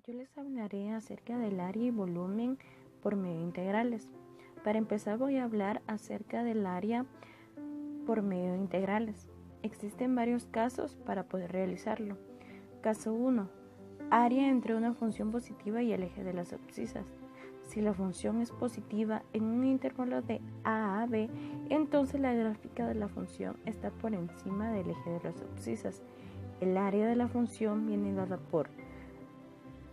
Yo les hablaré acerca del área y volumen por medio de integrales. Para empezar voy a hablar acerca del área por medio de integrales. Existen varios casos para poder realizarlo. Caso 1. Área entre una función positiva y el eje de las abscisas. Si la función es positiva en un intervalo de a b, entonces la gráfica de la función está por encima del eje de las abscisas. El área de la función viene dada por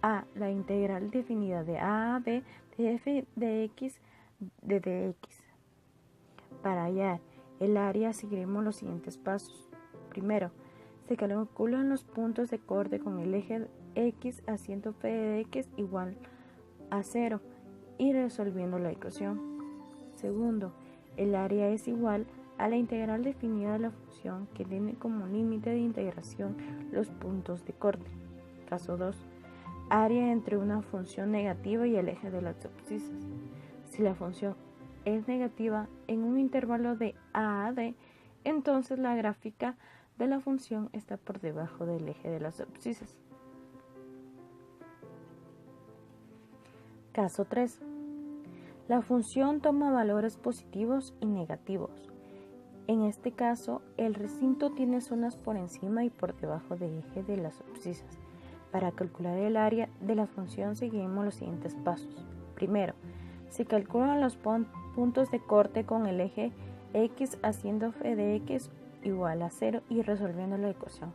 a, la integral definida de a a b de f de x de dx. Para hallar el área seguiremos los siguientes pasos. Primero, se calculan los puntos de corte con el eje x haciendo f de x igual a 0 y resolviendo la ecuación. Segundo, el área es igual a la integral definida de la función que tiene como límite de integración los puntos de corte. Caso 2. Área entre una función negativa y el eje de las abscisas. Si la función es negativa en un intervalo de a d, entonces la gráfica de la función está por debajo del eje de las abscisas. Caso 3. La función toma valores positivos y negativos. En este caso, el recinto tiene zonas por encima y por debajo del eje de las abscisas. Para calcular el área de la función seguimos los siguientes pasos. Primero, se calculan los puntos de corte con el eje x haciendo f de x igual a 0 y resolviendo la ecuación.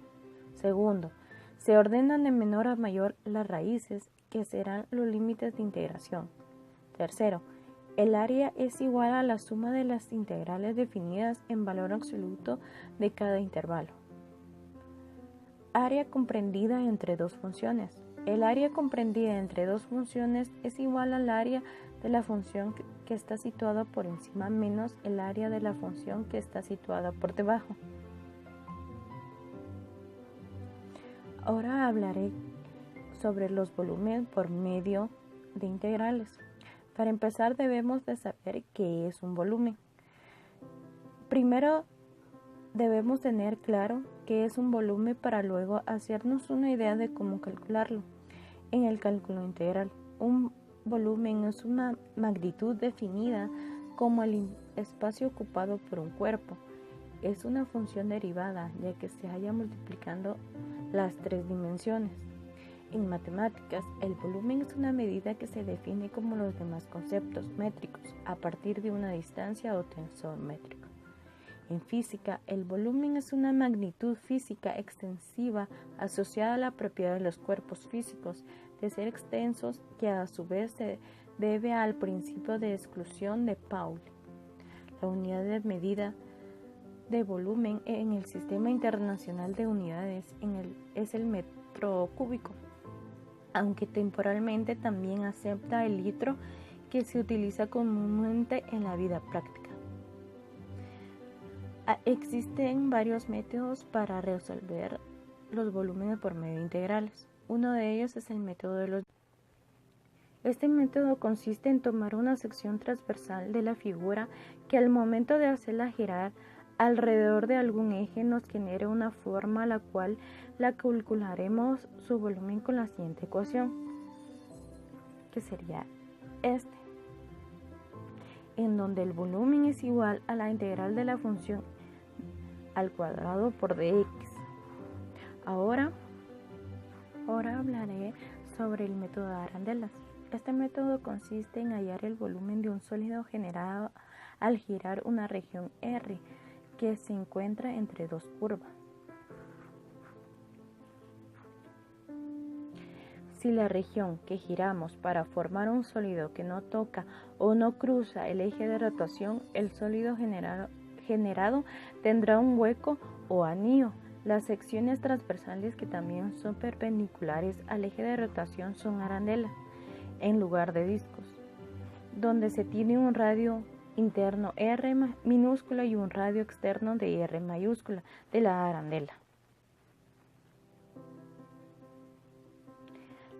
Segundo, se ordenan de menor a mayor las raíces, que serán los límites de integración. Tercero, el área es igual a la suma de las integrales definidas en valor absoluto de cada intervalo. Área comprendida entre dos funciones. El área comprendida entre dos funciones es igual al área de la función que está situada por encima menos el área de la función que está situada por debajo. Ahora hablaré sobre los volúmenes por medio de integrales. Para empezar debemos de saber qué es un volumen. Primero debemos tener claro qué es un volumen para luego hacernos una idea de cómo calcularlo. En el cálculo integral, un volumen es una magnitud definida como el espacio ocupado por un cuerpo. Es una función derivada, ya que se halla multiplicando las tres dimensiones. En matemáticas, el volumen es una medida que se define como los demás conceptos métricos a partir de una distancia o tensor métrico. En física, el volumen es una magnitud física extensiva asociada a la propiedad de los cuerpos físicos de ser extensos, que a su vez se debe al principio de exclusión de Pauli. La unidad de medida de volumen en el Sistema Internacional de Unidades es el metro cúbico, aunque temporalmente también acepta el litro, que se utiliza comúnmente en la vida práctica. Existen varios métodos para resolver los volúmenes por medio de integrales. Uno de ellos es el método de los... Este método consiste en tomar una sección transversal de la figura que al momento de hacerla girar alrededor de algún eje nos genere una forma, la cual la calcularemos su volumen con la siguiente ecuación, que sería en donde el volumen es igual a la integral de la función al cuadrado por dx. Ahora hablaré sobre el método de arandelas. Este método consiste en hallar el volumen de un sólido generado al girar una región R que se encuentra entre dos curvas. Si la región que giramos para formar un sólido que no toca o no cruza el eje de rotación, el sólido generado tendrá un hueco o anillo. Las secciones transversales que también son perpendiculares al eje de rotación son arandelas, en lugar de discos, donde se tiene un radio interno R minúscula y un radio externo de R mayúscula de la arandela.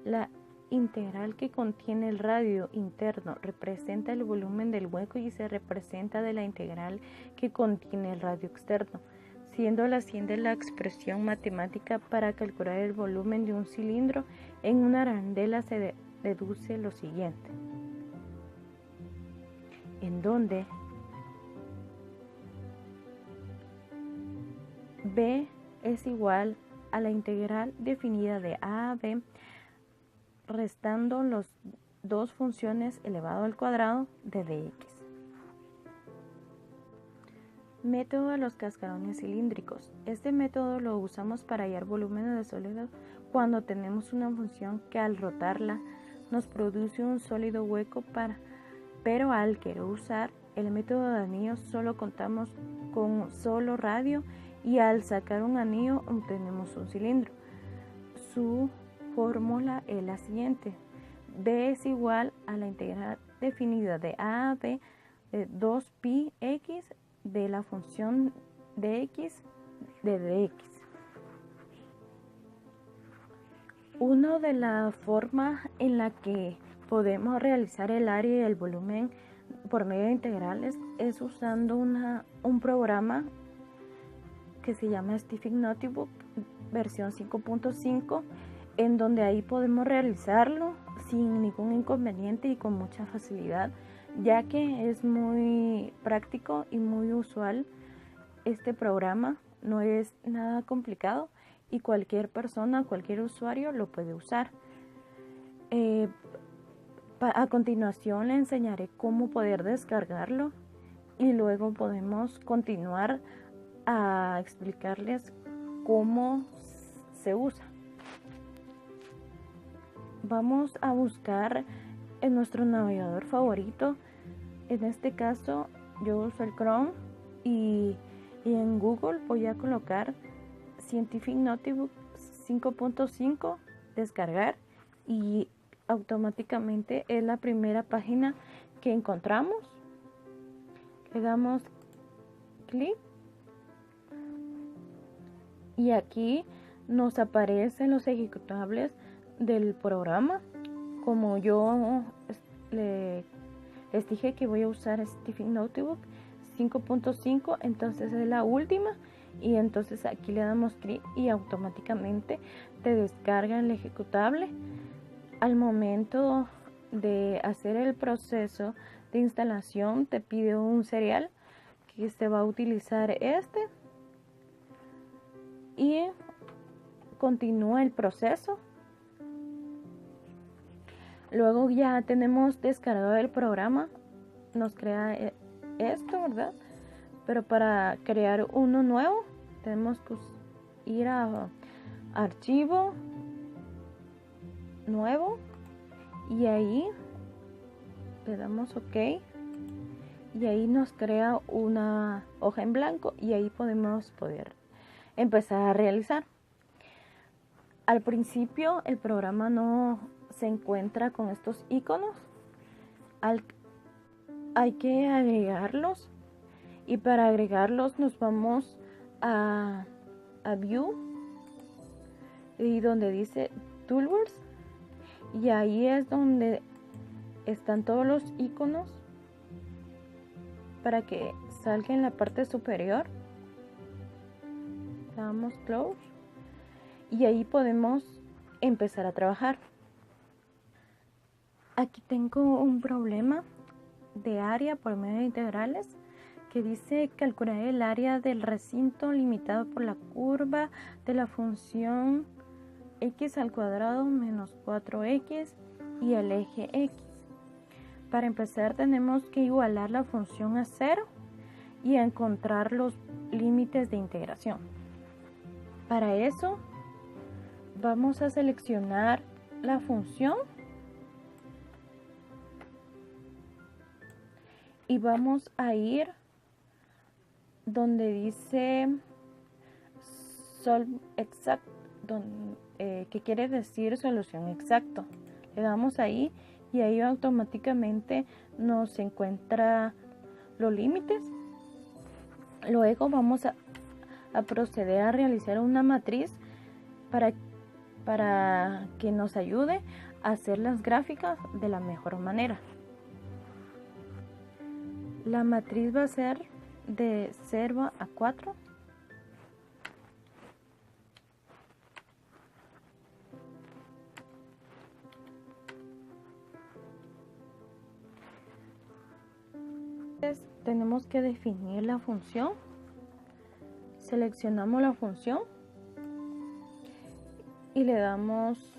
La integral que contiene el radio interno representa el volumen del hueco y se representa de la integral que contiene el radio externo. siendo la siguiente la expresión matemática para calcular el volumen de un cilindro. En una arandela se deduce lo siguiente, en donde B es igual a la integral definida de A a B, restando las dos funciones elevado al cuadrado de dx. Método de los cascarones cilíndricos. Este método lo usamos para hallar volúmenes de sólidos cuando tenemos una función que al rotarla nos produce un sólido hueco, pero al querer usar el método de anillos solo contamos con un solo radio y al sacar un anillo obtenemos un cilindro. Su fórmula es la siguiente: B es igual a la integral definida de A a B de 2πx de la función de x de dx. Una de las formas en la que podemos realizar el área y el volumen por medio de integrales es usando un programa que se llama Stiffing Notebook versión 5.5, en donde ahí podemos realizarlo sin ningún inconveniente y con mucha facilidad, ya que es muy práctico y muy usual. Este programa no es nada complicado y cualquier persona, cualquier usuario lo puede usar. A continuación le enseñaré cómo poder descargarlo y luego podemos continuar a explicarles cómo se usa. Vamos a buscar en nuestro navegador favorito. En este caso yo uso el Chrome y en Google voy a colocar Scientific Notebook 5.5 descargar y automáticamente es la primera página que encontramos. Le damos clic y aquí nos aparecen los ejecutables del programa. Como yo les dije que voy a usar Stiffing Notebook 5.5, entonces es la última y entonces aquí le damos clic y automáticamente te descarga el ejecutable. Al momento de hacer el proceso de instalación te pide un serial que se va a utilizar y continúa el proceso. Luego ya tenemos descargado el programa, nos crea esto, ¿verdad? Pero para crear uno nuevo tenemos que ir a archivo, nuevo, y ahí le damos OK y ahí nos crea una hoja en blanco y ahí podemos empezar a realizar. Al principio el programa no se encuentra con estos iconos, hay que agregarlos y para agregarlos nos vamos a View y donde dice Toolbars y ahí es donde están todos los iconos para que salga en la parte superior. Le damos Close y ahí podemos empezar a trabajar. Aquí tengo un problema de área por medio de integrales que dice calcular el área del recinto limitado por la curva de la función x al cuadrado menos 4x y el eje x. Para empezar tenemos que igualar la función a 0 y encontrar los límites de integración. Para eso vamos a seleccionar la función y vamos a ir donde dice Solve Exact, que quiere decir solución exacta. Le damos ahí y ahí automáticamente nos encuentra los límites. Luego vamos a proceder a realizar una matriz para que nos ayude a hacer las gráficas de la mejor manera. La matriz va a ser de 0 a 4 Tenemos que definir la función. Seleccionamos la función y le damos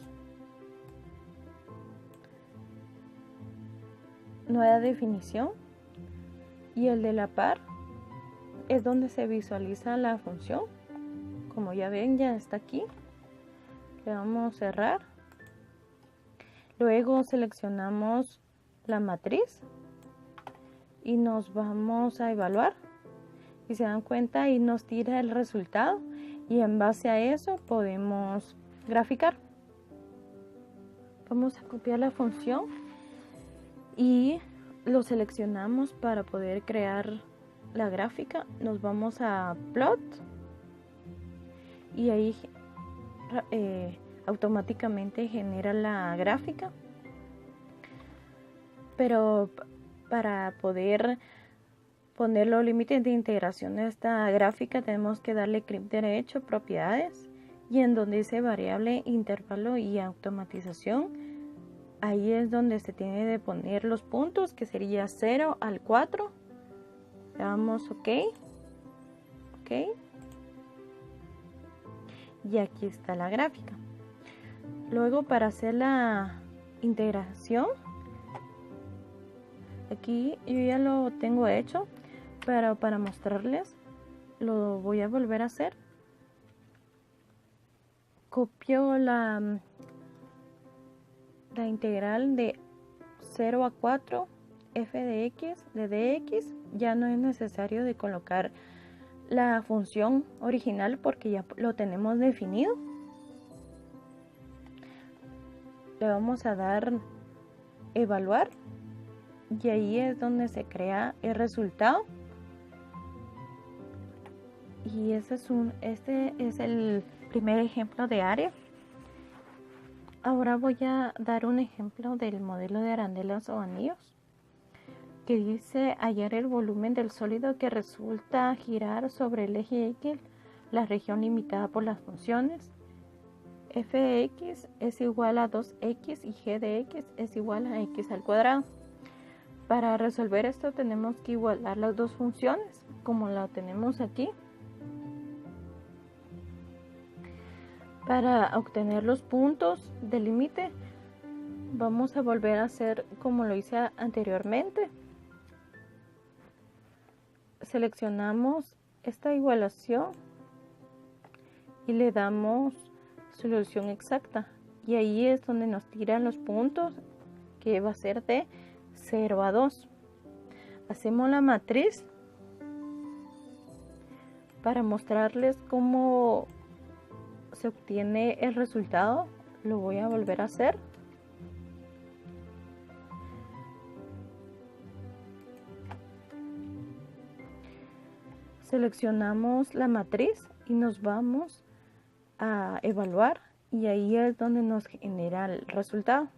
nueva definición, y el de la par es donde se visualiza la función. Como ya ven, ya está aquí. Le damos a cerrar. Luego seleccionamos la matriz y nos vamos a evaluar. Y se dan cuenta, y nos tira el resultado, y en base a eso podemos graficar. Vamos a copiar la función y lo seleccionamos para poder crear la gráfica. Nos vamos a plot y ahí automáticamente genera la gráfica, pero para poder poner los límites de integración de esta gráfica tenemos que darle clic derecho, propiedades, y en donde dice variable, intervalo y automatización, ahí es donde se tiene de poner los puntos, que sería 0 al 4. Le damos OK. Y aquí está la gráfica. Luego, para hacer la integración, aquí yo ya lo tengo hecho, pero para mostrarles lo voy a volver a hacer. Copio la integral de 0 a 4 f de x de dx. Ya no es necesario de colocar la función original porque ya lo tenemos definido. Le vamos a dar evaluar y ahí es donde se crea el resultado. Y este es el primer ejemplo de área. Ahora voy a dar un ejemplo del modelo de arandelas o anillos, que dice hallar el volumen del sólido que resulta girar sobre el eje X, la región limitada por las funciones f de x es igual a 2x y g de x es igual a x al cuadrado. Para resolver esto tenemos que igualar las dos funciones, como la tenemos aquí. Para obtener los puntos del límite, vamos a volver a hacer como lo hice anteriormente. Seleccionamos esta igualación y le damos solución exacta. Y ahí es donde nos tiran los puntos, que va a ser de 0 a 2. Hacemos la matriz para mostrarles cómo se obtiene el resultado. Lo voy a volver a hacer. Seleccionamos la matriz y nos vamos a evaluar, y ahí es donde nos genera el resultado.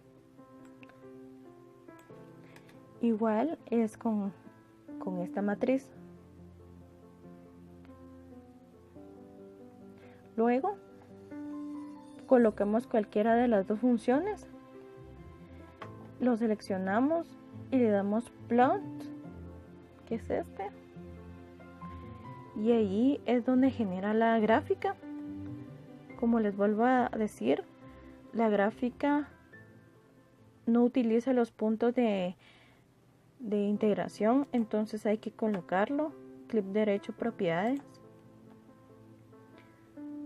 Igual es con esta matriz. Luego colocamos cualquiera de las dos funciones, lo seleccionamos y le damos plot, que es este, y ahí es donde genera la gráfica. Como les vuelvo a decir, la gráfica no utiliza los puntos de integración, entonces hay que colocarlo. Clic derecho, propiedades,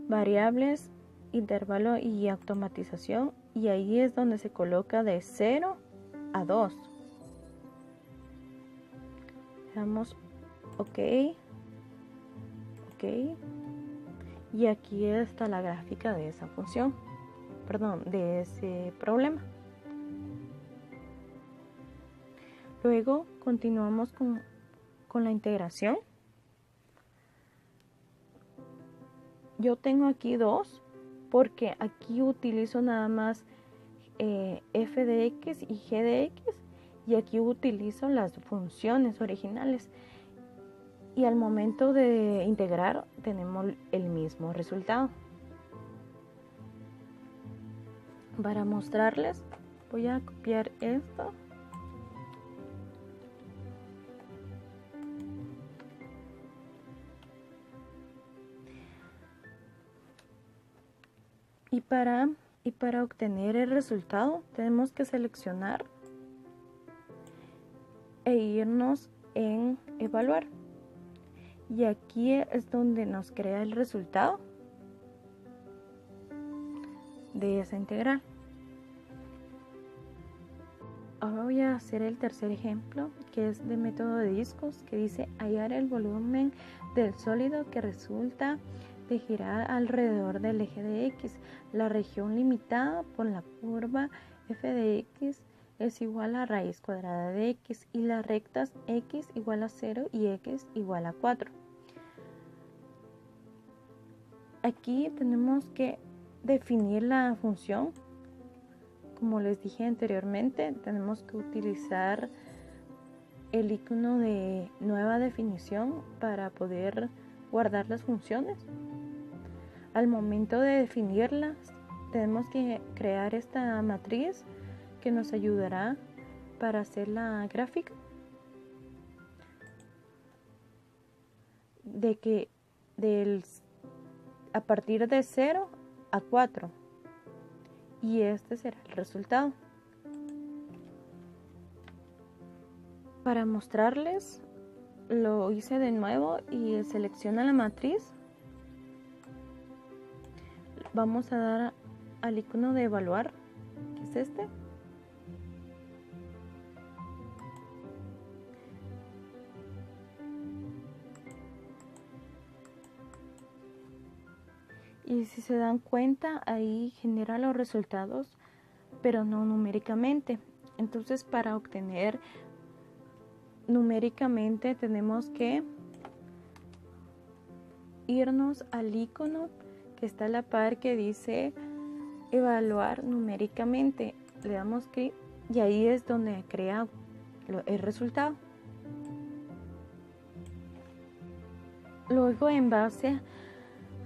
variables, intervalo y automatización, y ahí es donde se coloca de 0 a 2. Damos OK. Y aquí está la gráfica de esa función, de ese problema. Luego continuamos con la integración. Yo tengo aquí dos, porque aquí utilizo nada más f de x y g de x, y aquí utilizo las funciones originales, y al momento de integrar tenemos el mismo resultado. Para mostrarles voy a copiar esto Y para obtener el resultado tenemos que seleccionar e irnos en evaluar. Y aquí es donde nos crea el resultado de esa integral. Ahora voy a hacer el tercer ejemplo, que es de método de discos, que dice hallar el volumen del sólido que resulta de girar alrededor del eje de X. La región limitada por la curva f de X es igual a raíz cuadrada de X y las rectas X igual a 0 y X igual a 4. Aquí tenemos que definir la función. Como les dije anteriormente, tenemos que utilizar el icono de nueva definición para poder guardar las funciones. Al momento de definirlas, tenemos que crear esta matriz que nos ayudará para hacer la gráfica a partir de 0 a 4. Y este será el resultado. Para mostrarles, lo hice de nuevo y selecciona la matriz. Vamos a dar al icono de evaluar, que es este. Y si se dan cuenta, ahí genera los resultados, pero no numéricamente. Entonces, para obtener numéricamente tenemos que irnos al icono que está a la par que dice evaluar numéricamente. Le damos clic y ahí es donde crea el resultado. Luego, en base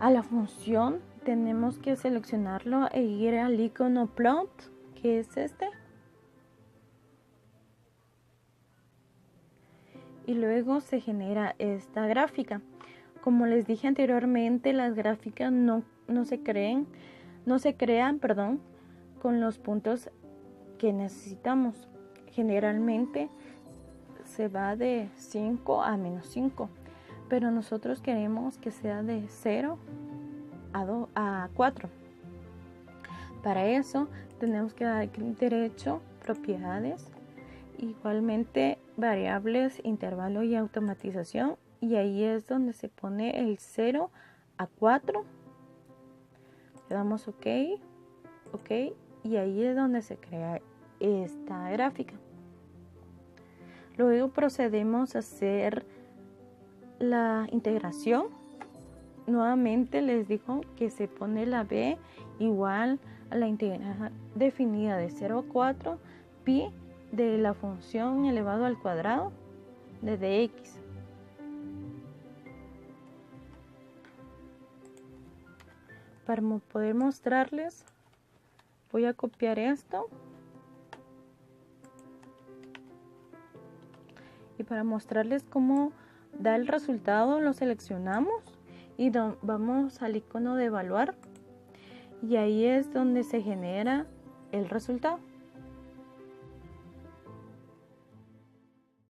a la función, tenemos que seleccionarlo e ir al icono plot, que es este. Y luego se genera esta gráfica. Como les dije anteriormente, las gráficas no se crean, con los puntos que necesitamos. Generalmente se va de 5 a menos 5, pero nosotros queremos que sea de 0 a 4. Para eso tenemos que dar clic derecho, propiedades, igualmente variables, intervalo y automatización, y ahí es donde se pone el 0 a 4. Le damos OK, y ahí es donde se crea esta gráfica. Luego procedemos a hacer la integración. Nuevamente les digo que se pone la b igual a la integral definida de 0 a 4 pi de la función elevado al cuadrado de dx. Para poder mostrarles, voy a copiar esto. Y para mostrarles cómo da el resultado, lo seleccionamos y vamos al icono de evaluar. Y ahí es donde se genera el resultado.